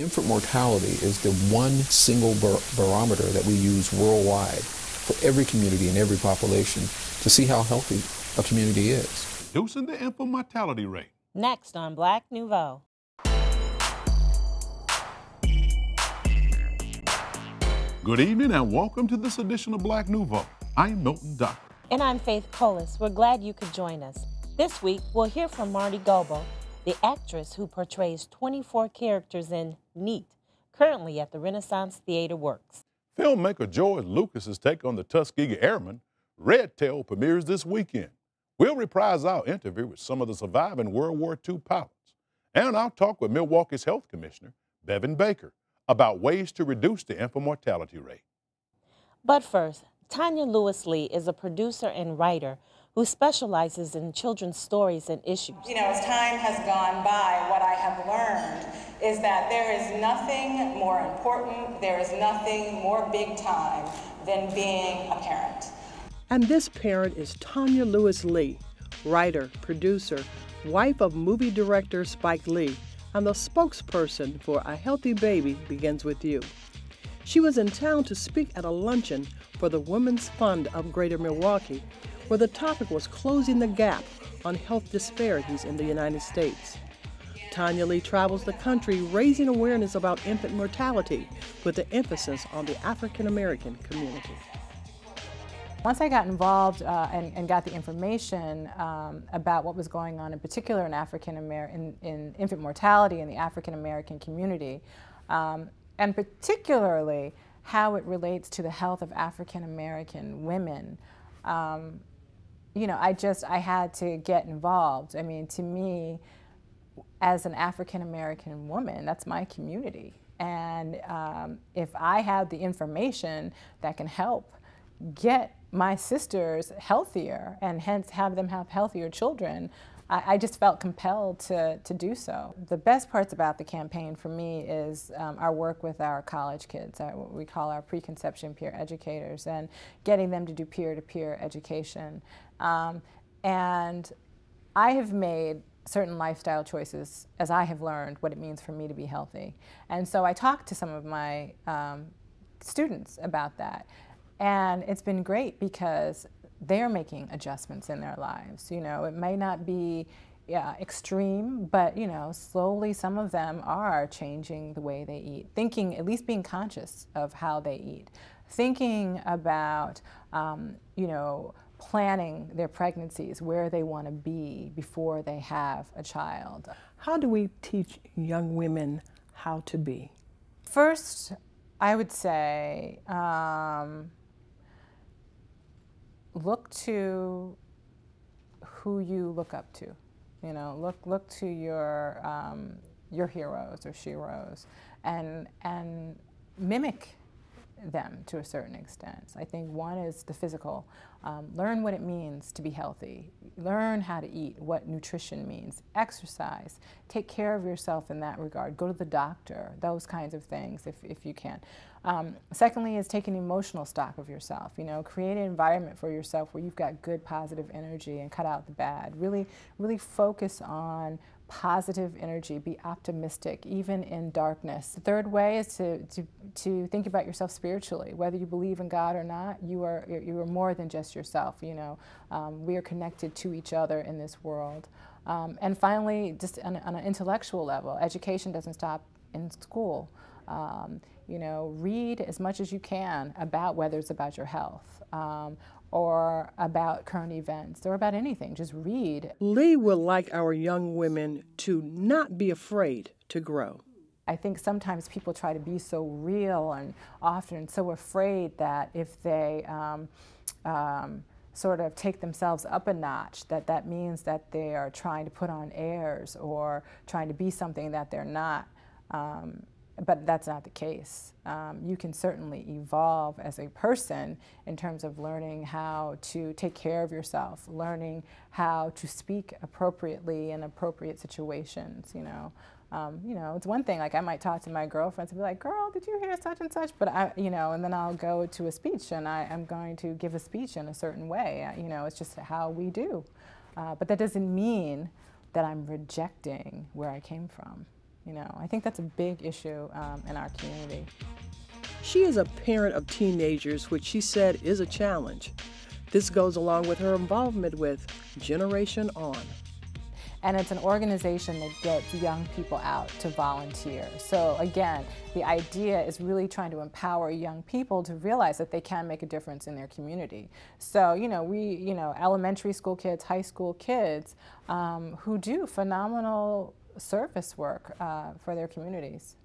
infant mortality is the one single barometer that we use worldwide for every community and every population to see how healthy a community is. Reducing the infant mortality rate. Next on Black Nouveau. Good evening and welcome to this edition of Black Nouveau. I'm Milton, Dockery. And I'm Faithe. We're glad you could join us. This week, we'll hear from Marti Gobel, the actress who portrays 24 characters in Neat, currently at the Renaissance Theaterworks. Filmmaker George Lucas's take on the Tuskegee Airmen, Red Tail, premieres this weekend. We'll reprise our interview with some of the surviving World War II pilots. And I'll talk with Milwaukee's health commissioner, Bevan Baker, about ways to reduce the infant mortality rate. But first, Tonya Lewis Lee is a producer and writer who specializes in children's stories and issues. You know, as time has gone by, what I have learned is that there is nothing more important, there is nothing more big time than being a parent. And this parent is Tonya Lewis Lee, writer, producer, wife of movie director Spike Lee, and the spokesperson for A Healthy Baby Begins With You. She was in town to speak at a luncheon for the Women's Fund of Greater Milwaukee, where the topic was closing the gap on health disparities in the United States. Tonya Lee travels the country raising awareness about infant mortality with an emphasis on the African American community. Once I got involved and got the information about what was going on, in particular in infant mortality in the African American community, and particularly how it relates to the health of African American women, you know, I had to get involved. I mean, to me, as an African American woman, that's my community. And if I have the information that can help get my sisters healthier and hence have them have healthier children, I just felt compelled to do so. The best parts about the campaign for me is our work with our college kids, what we call our preconception peer educators, and getting them to do peer-to-peer education. And I have made certain lifestyle choices as I have learned what it means for me to be healthy. And so I talked to some of my students about that. And it's been great because they're making adjustments in their lives. You know, it may not be extreme, but, you know, slowly some of them are changing the way they eat, thinking, at least being conscious of how they eat, thinking about, you know, planning their pregnancies, where they want to be before they have a child. How do we teach young women how to be? First, I would say, look to who you look up to. You know, look to your heroes or sheroes, and mimic them to a certain extent. I think one is the physical. Learn what it means to be healthy. Learn how to eat, what nutrition means. Exercise. Take care of yourself in that regard. Go to the doctor. Those kinds of things if you can. Secondly is take an emotional stock of yourself. You know, create an environment for yourself where you've got good positive energy and cut out the bad. Really focus on positive energy, be optimistic, even in darkness. The third way is to think about yourself spiritually. Whether you believe in God or not, you are more than just yourself. You know, we are connected to each other in this world. And finally, just on an intellectual level, education doesn't stop in school. You know, read as much as you can about whether it's about your health, or about current events, or about anything. Just read. Lee would like our young women to not be afraid to grow. I think sometimes people try to be so real and often so afraid that if they sort of take themselves up a notch, that means that they are trying to put on airs or trying to be something that they're not. But that's not the case. You can certainly evolve as a person in terms of learning how to take care of yourself, learning how to speak appropriately in appropriate situations. You know, it's one thing, like I might talk to my girlfriends and be like, girl, did you hear such and such? But you know, and then I'll go to a speech and I'm going to give a speech in a certain way. You know, it's just how we do. But that doesn't mean that I'm rejecting where I came from. You know, I think that's a big issue in our community. She is a parent of teenagers, which she said is a challenge. This goes along with her involvement with Generation On. And it's an organization that gets young people out to volunteer. So again, the idea is really trying to empower young people to realize that they can make a difference in their community. So, you know, elementary school kids, high school kids who do phenomenal service work for their communities.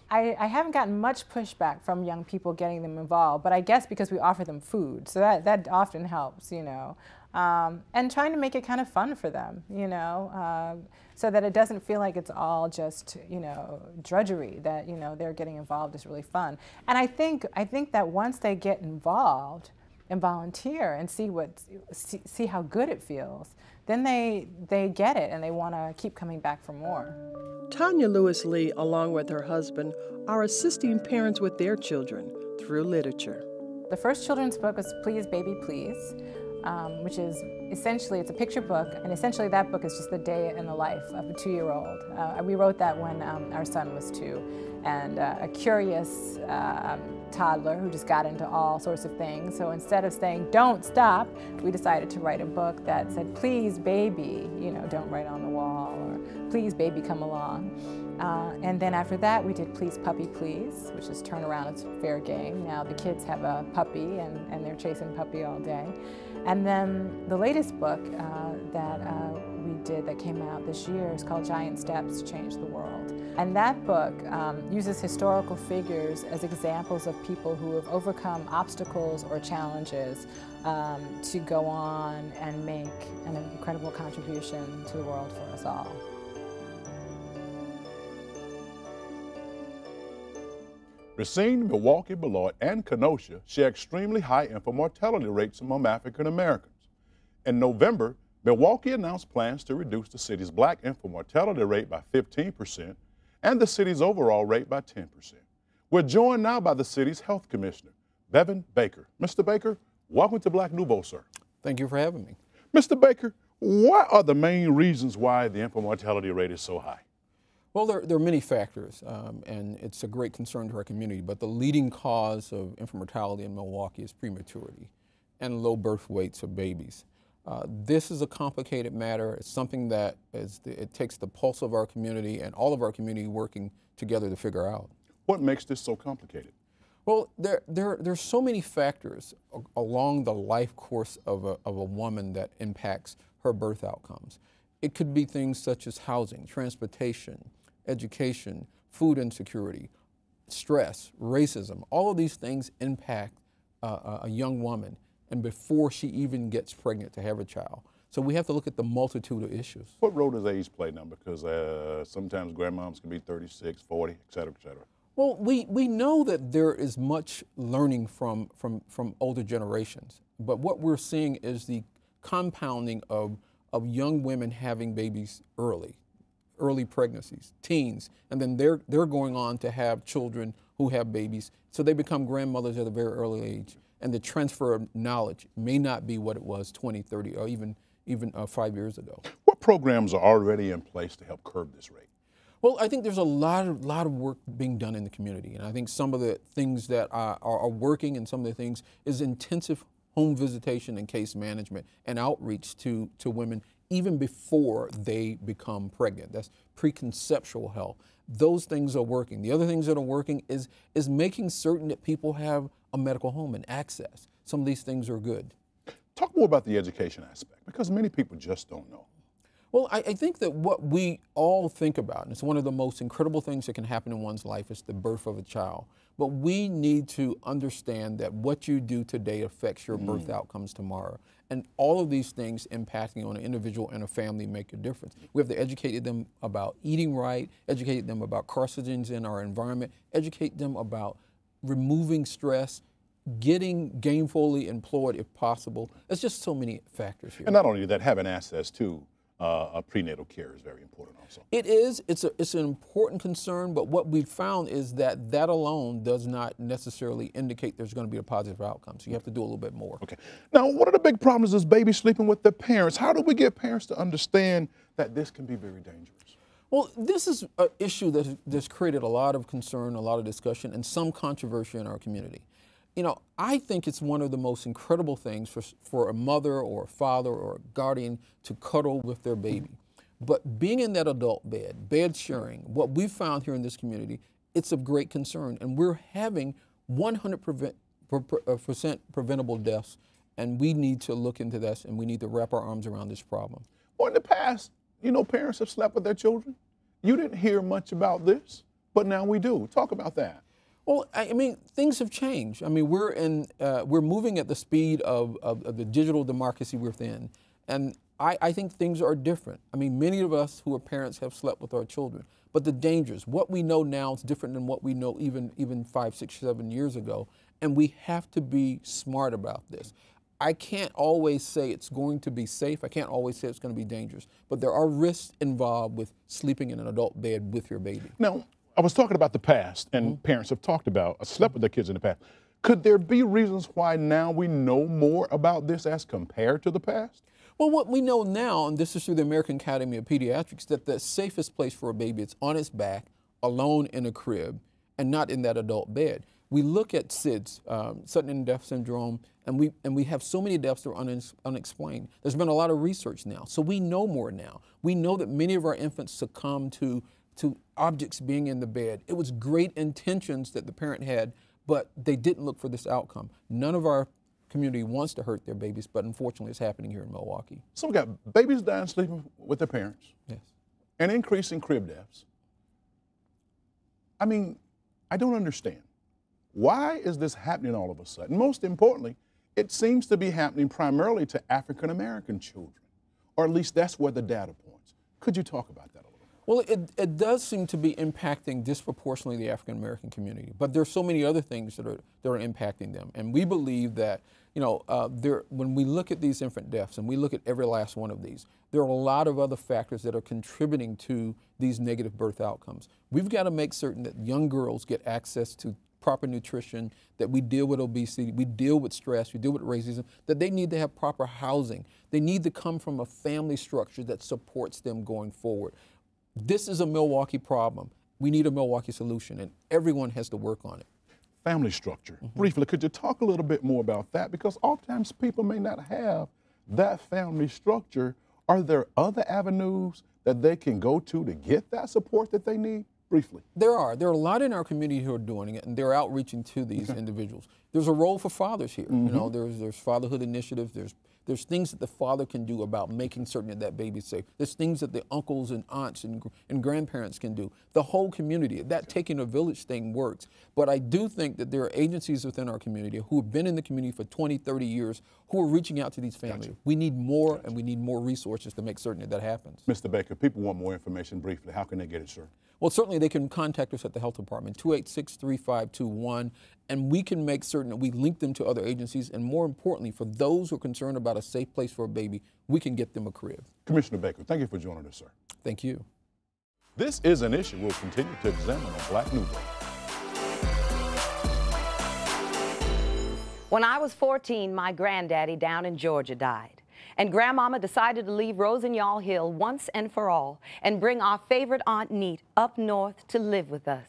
I haven't gotten much pushback from young people getting them involved, but I guess because we offer them food, so that often helps, you know. And trying to make it kind of fun for them, you know, so that it doesn't feel like it's all just, you know, drudgery, that, you know, they're getting involved is really fun. And I think that once they get involved and volunteer and see how good it feels, then they get it and they want to keep coming back for more. Tonya Lewis Lee, along with her husband, are assisting parents with their children through literature. The first children's book was Please Baby Please, which is essentially, it's a picture book, and essentially that book is just the day in the life of a 2-year-old. We wrote that when our son was 2, and a curious toddler who just got into all sorts of things. So instead of saying, don't stop, we decided to write a book that said, please baby, you know, don't write on the wall, or please baby, come along. And then after that, we did Please Puppy Please, which is turn around, it's fair game. Now the kids have a puppy and they're chasing puppy all day. And then the latest book that we did that came out this year is called Giant Steps Change the World. And that book uses historical figures as examples of people who have overcome obstacles or challenges to go on and make an incredible contribution to the world for us all. Racine, Milwaukee, Beloit, and Kenosha share extremely high infant mortality rates among African Americans. In November, Milwaukee announced plans to reduce the city's black infant mortality rate by 15% and the city's overall rate by 10%. We're joined now by the city's health commissioner, Bevan Baker. Mr. Baker, welcome to Black Nouveau, sir. Thank you for having me. Mr. Baker, what are the main reasons why the infant mortality rate is so high? Well, there are many factors, and it's a great concern to our community, but the leading cause of infant mortality in Milwaukee is prematurity and low birth weights of babies. This is a complicated matter. It's something that it takes the pulse of our community and all of our community working together to figure out. What makes this so complicated? Well, there's so many factors along the life course of a woman that impacts her birth outcomes. It could be things such as housing, transportation, education, food insecurity, stress, racism. All of these things impact a young woman, and before she even gets pregnant to have a child. So we have to look at the multitude of issues. What role does age play now? Because sometimes grandmoms can be 36, 40, et cetera, et cetera. Well, we know that there is much learning from older generations, but what we're seeing is the compounding of young women having babies early pregnancies, teens, and then they're going on to have children who have babies, so they become grandmothers at a very early age, and the transfer of knowledge may not be what it was 20, 30, or even 5 years ago. What programs are already in place to help curb this rate? Well, I think there's a lot of work being done in the community, and I think some of the things that are working, and some of the things is intensive home visitation and case management and outreach to women even before they become pregnant. That's preconceptual health. Those things are working. The other things that are working is making certain that people have a medical home and access. Some of these things are good. Talk more about the education aspect, because many people just don't know. Well, I think that what we all think about, and it's one of the most incredible things that can happen in one's life, is the birth of a child. But we need to understand that what you do today affects your birth outcomes tomorrow. And all of these things impacting on an individual and a family make a difference. We have to educate them about eating right, educate them about carcinogens in our environment, educate them about removing stress, getting gainfully employed if possible. There's just so many factors here. And not only that, having access to prenatal care is very important also. It is. It's an important concern, but what we've found is that alone does not necessarily indicate there's going to be a positive outcome. So you have to do a little bit more. Okay. Now, one of the big problems is babies sleeping with their parents. How do we get parents to understand that this can be very dangerous? Well, this is an issue that's created a lot of concern, a lot of discussion, and some controversy in our community. You know, I think it's one of the most incredible things for a mother or a father or a guardian to cuddle with their baby. But being in that adult bed sharing, what we've found here in this community, it's of great concern. And we're having 100% preventable deaths, and we need to look into this, and we need to wrap our arms around this problem. Well, in the past, you know, parents have slept with their children. You didn't hear much about this, but now we do. Talk about that. Well, I mean, things have changed. I mean, we're moving at the speed of the digital democracy we're in, and I think things are different. I mean, many of us who are parents have slept with our children, but the dangers, what we know now is different than what we know even 5, 6, 7 years ago, and we have to be smart about this. I can't always say it's going to be safe. I can't always say it's going to be dangerous, but there are risks involved with sleeping in an adult bed with your baby. Now, I was talking about the past, and parents have talked about slept with their kids in the past. Could there be reasons why now we know more about this as compared to the past? Well, what we know now, and this is through the American Academy of Pediatrics, that the safest place for a baby is on its back, alone in a crib, and not in that adult bed. We look at SIDS, sudden death syndrome, and we have so many deaths that are unexplained. There's been a lot of research now, so we know more now. We know that many of our infants succumb to objects being in the bed. It was great intentions that the parent had, but they didn't look for this outcome. None of our community wants to hurt their babies, but unfortunately it's happening here in Milwaukee. So we got babies dying sleeping with their parents. Yes. An increase in crib deaths. I mean, I don't understand. Why is this happening all of a sudden? Most importantly, it seems to be happening primarily to African American children, or at least that's where the data points. Could you talk about that a little bit? Well, it does seem to be impacting disproportionately the African American community, but there's so many other things that are impacting them, and we believe that, you know, when we look at these infant deaths and we look at every last one of these, there are a lot of other factors that are contributing to these negative birth outcomes. We've got to make certain that young girls get access to proper nutrition, that we deal with obesity, we deal with stress, we deal with racism, that they need to have proper housing. They need to come from a family structure that supports them going forward. This is a Milwaukee problem. We need a Milwaukee solution, and everyone has to work on it. Family structure. Briefly, could you talk a little bit more about that? Because oftentimes people may not have that family structure. Are there other avenues that they can go to get that support that they need? Briefly. There are a lot in our community who are doing it, and they're outreaching to these individuals. There's a role for fathers here. You know, there's fatherhood initiatives. There's things that the father can do about making certain that that baby's safe. There's things that the uncles and aunts and grandparents can do. The whole community, that taking a village thing works. But I do think that there are agencies within our community who have been in the community for 20, 30 years who are reaching out to these families. We need more, and we need more resources to make certain that that happens. Mr. Baker, people want more information briefly. How can they get it, sir? Well, certainly they can contact us at the health department, 286-3521, and we can make certain that we link them to other agencies, and more importantly, for those who are concerned about a safe place for a baby, we can get them a crib. Commissioner Baker, thank you for joining us, sir. Thank you. This is an issue we'll continue to examine on Black Nouveau. When I was 14, my granddaddy down in Georgia died. And Grandmama decided to leave Rosenthal Hill once and for all and bring our favorite Aunt Neat up north to live with us.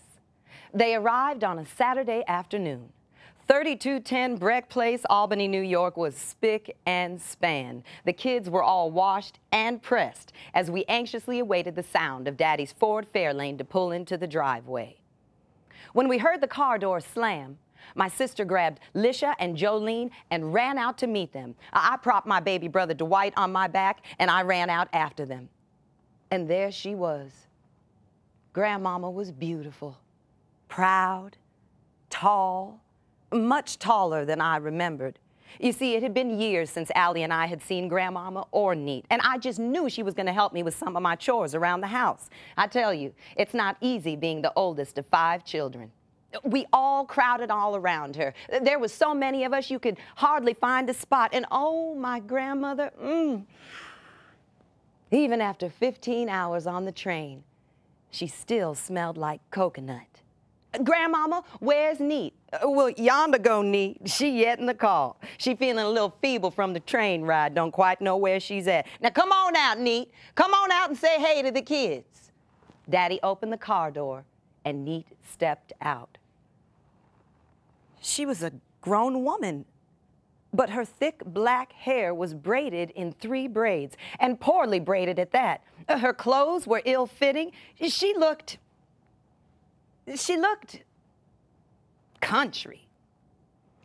They arrived on a Saturday afternoon. 3210 Breck Place, Albany, New York was spick and span. The kids were all washed and pressed as we anxiously awaited the sound of Daddy's Ford Fairlane to pull into the driveway. When we heard the car door slam, my sister grabbed Lisha and Jolene and ran out to meet them. I propped my baby brother Dwight on my back and I ran out after them. And there she was. Grandmama was beautiful, proud, tall, much taller than I remembered. You see, it had been years since Allie and I had seen Grandmama or Neat, and I just knew she was going to help me with some of my chores around the house. I tell you, it's not easy being the oldest of 5 children. We all crowded all around her. There was so many of us you could hardly find a spot. And oh, my grandmother, even after 15 hours on the train, she still smelled like coconut. Grandmama, where's Neat? Well, yonder go Neat. She yet in the car. She feeling a little feeble from the train ride. Don't quite know where she's at. Now come on out, Neat. Come on out and say hey to the kids. Daddy opened the car door, and Neat stepped out. She was a grown woman, but her thick black hair was braided in 3 braids, and poorly braided at that. Her clothes were ill-fitting. She looked country.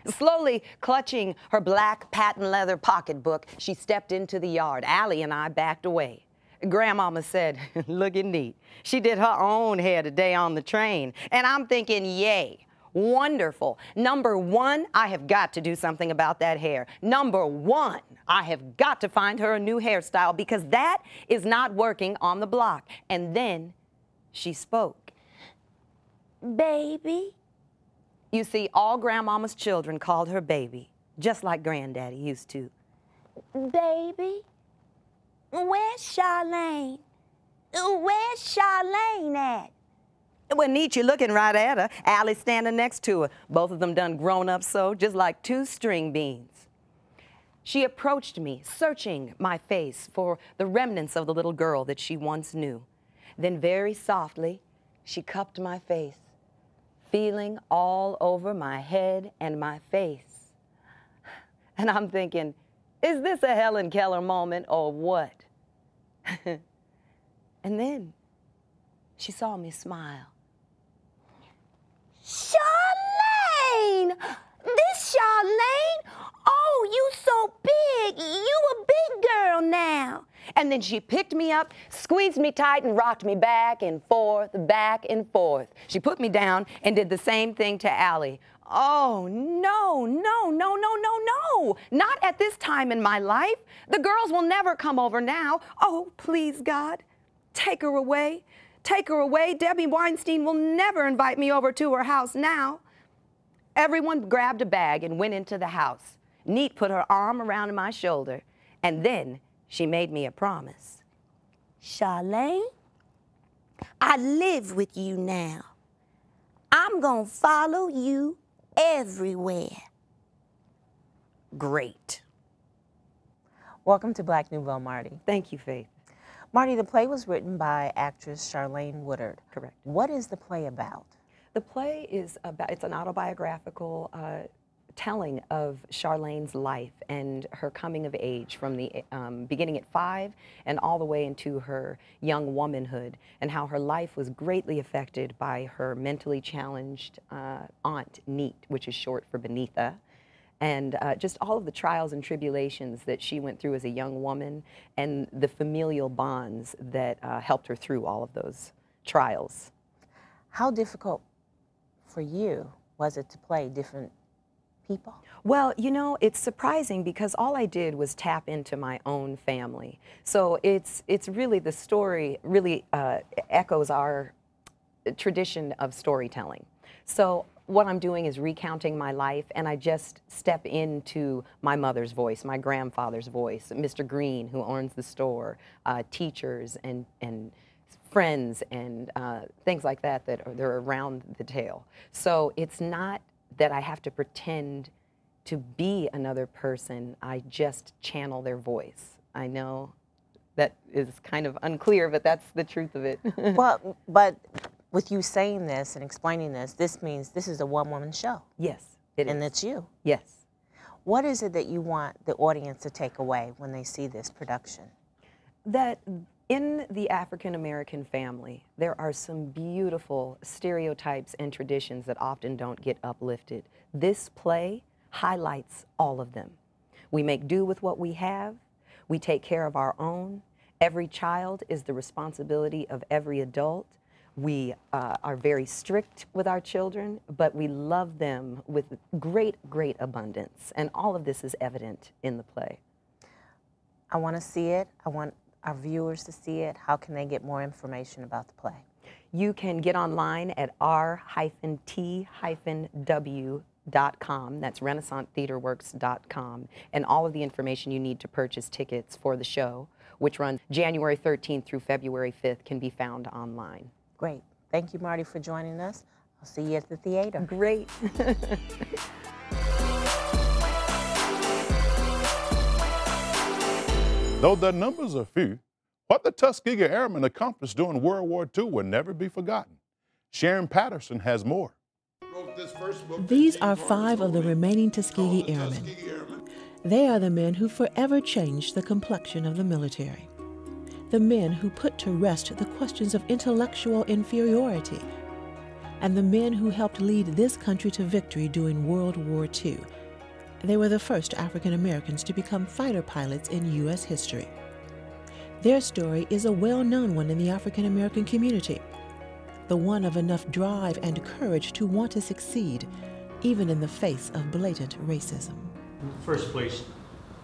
Slowly clutching her black patent leather pocketbook, she stepped into the yard. Allie and I backed away. Grandmama said, look at Neat. She did her own hair today on the train. And I'm thinking, yay, wonderful. Number 1, I have got to do something about that hair. Number 1, I have got to find her a new hairstyle because that is not working on the block. And then she spoke. Baby. You see, all Grandmama's children called her baby, just like Granddaddy used to. Baby, where's Charlayne? Where's Charlayne at? Well, Neat, you're looking right at her. Allie's standing next to her. Both of them done grown up so, just like 2 string beans. She approached me, searching my face for the remnants of the little girl that she once knew. Then very softly, she cupped my face, feeling all over my head and my face. And I'm thinking, is this a Helen Keller moment or what? And then she saw me smile. Charlayne! This Charlayne? Oh, you so big. You a big girl now. And then she picked me up, squeezed me tight, and rocked me back and forth, back and forth. She put me down and did the same thing to Allie. Oh, no, no, no, no, no, no. Not at this time in my life. The girls will never come over now. Oh, please, God, take her away. Take her away. Debbie Weinstein will never invite me over to her house now. Everyone grabbed a bag and went into the house. Neat put her arm around my shoulder, and then she made me a promise. Charlayne, I live with you now. I'm gonna follow you everywhere. Great. Welcome to Black Nouveau, Marti. Thank you, Faith. Marti, the play was written by actress Charlayne Woodard. Correct. What is the play about? The play is about, it's an autobiographical telling of Charlayne's life and her coming of age from the beginning at 5 and all the way into her young womanhood, and how her life was greatly affected by her mentally challenged aunt, Neat, which is short for Beneatha, and just all of the trials and tribulations that she went through as a young woman and the familial bonds that helped her through all of those trials. How difficult for you was it to play different people? Well, you know, it's surprising because all I did was tap into my own family. So it's really, the story really echoes our tradition of storytelling. So what I'm doing is recounting my life, and I just step into my mother's voice, my grandfather's voice, Mr. Green, who owns the store, teachers and friends and things like that they're around the tale. So it's not that I have to pretend to be another person. I just channel their voice. I know that is kind of unclear, but that's the truth of it. Well, but with you saying this and explaining this, this means this is a one-woman show. Yes, it is. And it's you. Yes. What is it that you want the audience to take away when they see this production? That in the African-American family, there are some beautiful stereotypes and traditions that often don't get uplifted. This play highlights all of them. We make do with what we have. We take care of our own. Every child is the responsibility of every adult. We are very strict with our children, but we love them with great, great abundance. And all of this is evident in the play. I want to see it. I want our viewers to see it. How can they get more information about the play? You can get online at r-t-w.com. That's RenaissanceTheaterworks.com. And all of the information you need to purchase tickets for the show, which runs January 13th through February 5th, can be found online. Great. Thank you, Marti, for joining us. I'll see you at the theater. Great. Though the numbers are few, What the Tuskegee Airmen accomplished during World War II will never be forgotten. Sharon Patterson has more. These are 5 of the remaining Tuskegee Airmen. They are the men who forever changed the complexion of the military. The men who put to rest the questions of intellectual inferiority. And the men who helped lead this country to victory during World War II. They were the first African Americans to become fighter pilots in U.S. history. Their story is a well-known one in the African American community, the one of enough drive and courage to want to succeed, even in the face of blatant racism. In the first place,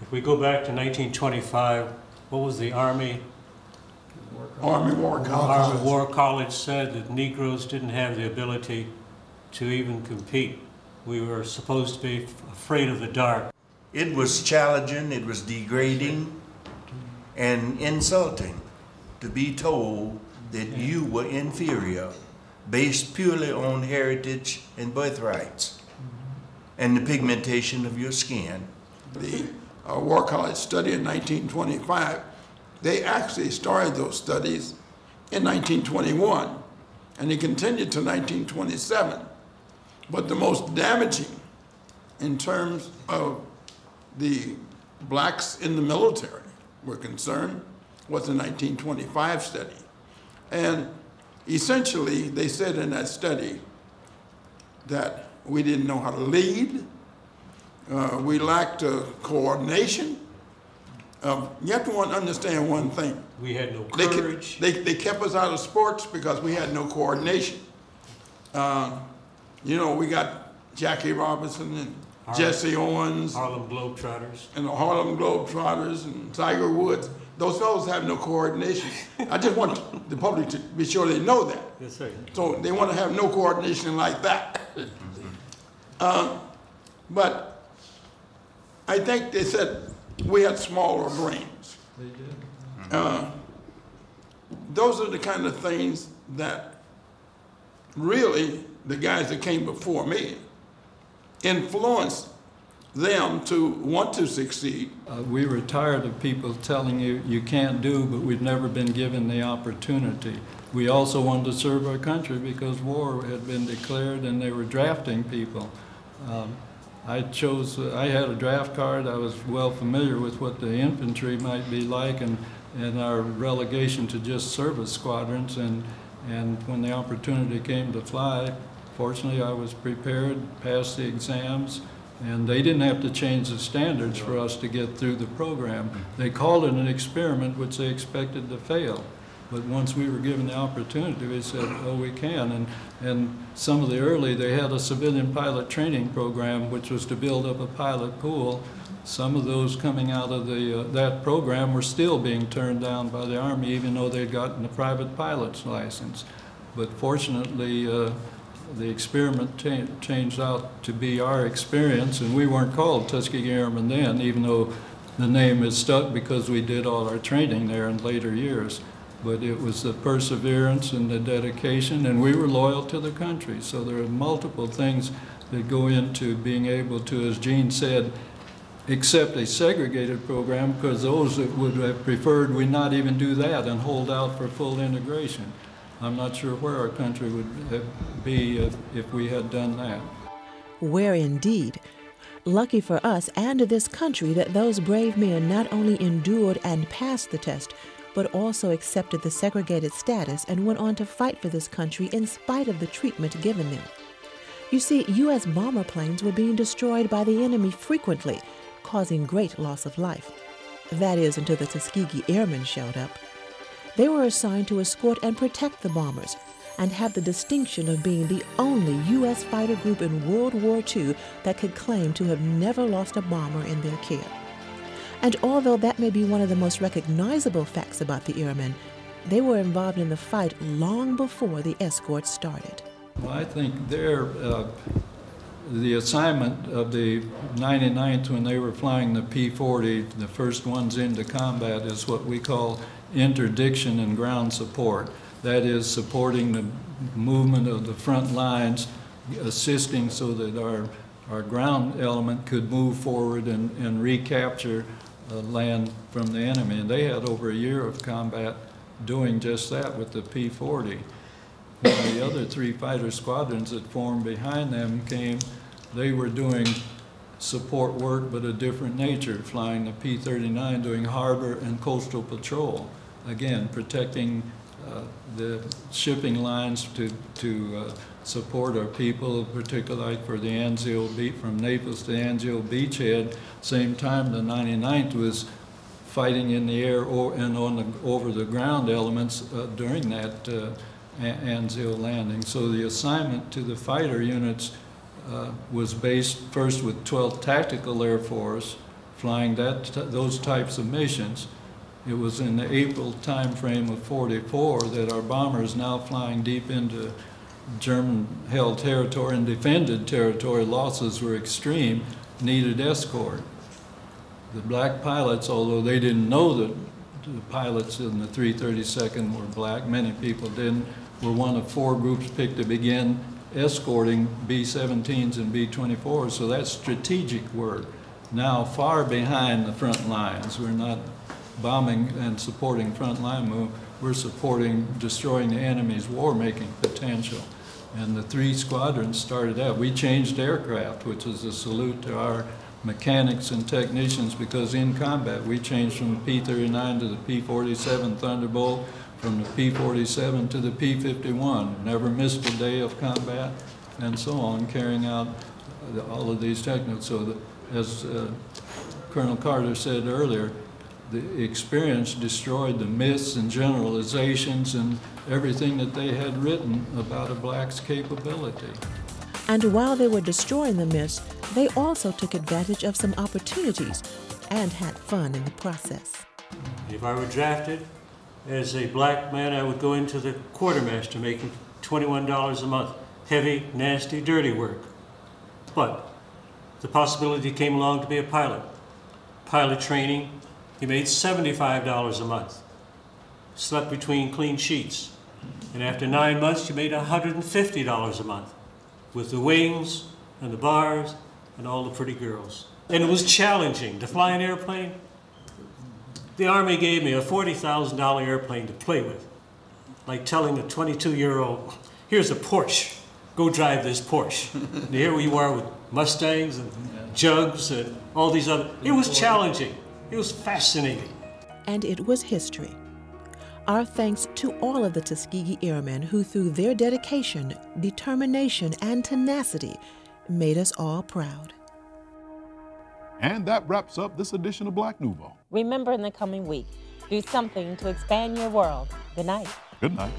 if we go back to 1925, what was the Army War College said that Negroes didn't have the ability to even compete. We were supposed to be afraid of the dark. It was challenging, it was degrading and insulting to be told that you were inferior based purely on heritage and birthrights and the pigmentation of your skin. The War College study in 1925, they actually started those studies in 1921 and they continued to 1927. But the most damaging in terms of the blacks in the military were concerned was the 1925 study. And essentially, they said in that study that we didn't know how to lead, we lacked coordination. You have to understand one thing. We had no courage. They kept us out of sports because we had no coordination. You know, we got Jackie Robinson and Jesse Owens. Harlem Globetrotters. And the Harlem Globetrotters and Tiger Woods. Those fellows have no coordination. I just want the public to be sure they know that. Yes, sir. So they want to have no coordination like that. But I think they said we had smaller brains. They did. Those are the kind of things that really the guys that came before me influenced them to want to succeed. We were tired of people telling you you can't do, but we've never been given the opportunity. We also wanted to serve our country because war had been declared and they were drafting people. I had a draft card. I was well familiar with what the infantry might be like and our relegation to just service squadrons. And when the opportunity came to fly, fortunately I was prepared, passed the exams, and they didn't have to change the standards for us to get through the program. They called it an experiment which they expected to fail. But once we were given the opportunity, we said, oh, we can. And some of the early, they had a civilian pilot training program, which was to build up a pilot pool. Some of those coming out of that program were still being turned down by the Army, even though they'd gotten a private pilot's license. But fortunately, the experiment changed out to be our experience, and we weren't called Tuskegee Airmen then, even though the name is stuck because we did all our training there in later years. But it was the perseverance and the dedication, and we were loyal to the country. So there are multiple things that go into being able to, as Gene said, accept a segregated program, because those that would have preferred we not even do that and hold out for full integration. I'm not sure where our country would be if we had done that. Where indeed. Lucky for us and this country that those brave men not only endured and passed the test, but also accepted the segregated status and went on to fight for this country in spite of the treatment given them. You see, U.S. bomber planes were being destroyed by the enemy frequently, causing great loss of life. That is, until the Tuskegee Airmen showed up. They were assigned to escort and protect the bombers and have the distinction of being the only U.S. fighter group in World War II that could claim to have never lost a bomber in their care. And although that may be one of the most recognizable facts about the Airmen, they were involved in the fight long before the escort started. Well, I think the assignment of the 99th when they were flying the P-40, the first ones into combat, is what we call interdiction and ground support. That is, supporting the movement of the front lines, assisting so that our ground element could move forward and recapture land from the enemy. And they had over a year of combat doing just that with the P-40. When the other 3 fighter squadrons that formed behind them came, they were doing support work, but a different nature, flying the P-39, doing harbor and coastal patrol. Again, protecting the shipping lines to support our people, particularly like for the Anzio beach, from Naples to Anzio beachhead. Same time, the 99th was fighting in the air and on the over the ground elements during that Anzio landing. So the assignment to the fighter units was based first with 12th Tactical Air Force, flying those types of missions. It was in the April time frame of '44 that our bombers, now flying deep into German-held territory and defended territory, losses were extreme, needed escort. The black pilots, although they didn't know that the pilots in the 332nd were black, many people didn't, were one of 4 groups picked to begin escorting B-17s and B-24s. So that's strategic work. Now far behind the front lines. We're not bombing and supporting front line move. We're supporting destroying the enemy's war-making potential. And the 3 squadrons started out. We changed aircraft, which is a salute to our mechanics and technicians, because in combat we changed from the P-39 to the P-47 Thunderbolt, from the P-47 to the P-51. Never missed a day of combat, and so on, carrying out all of these techniques. So as Colonel Carter said earlier, the experience destroyed the myths and generalizations and everything that they had written about a black's capability. And while they were destroying the myths, they also took advantage of some opportunities and had fun in the process. If I were drafted as a black man, I would go into the quartermaster making $21 a month. Heavy, nasty, dirty work. But the possibility came along to be a pilot. Pilot training, he made $75 a month. Slept between clean sheets. And after 9 months, you made $150 a month with the wings and the bars and all the pretty girls. And it was challenging to fly an airplane. The Army gave me a $40,000 airplane to play with, like telling a 22-year-old, here's a Porsche, go drive this Porsche. And here we were with Mustangs and Jugs and all these other, it was challenging, it was fascinating. And it was history. Our thanks to all of the Tuskegee Airmen who, through their dedication, determination, and tenacity, made us all proud. And that wraps up this edition of Black Nouveau. Remember, in the coming week, do something to expand your world. Good night. Good night.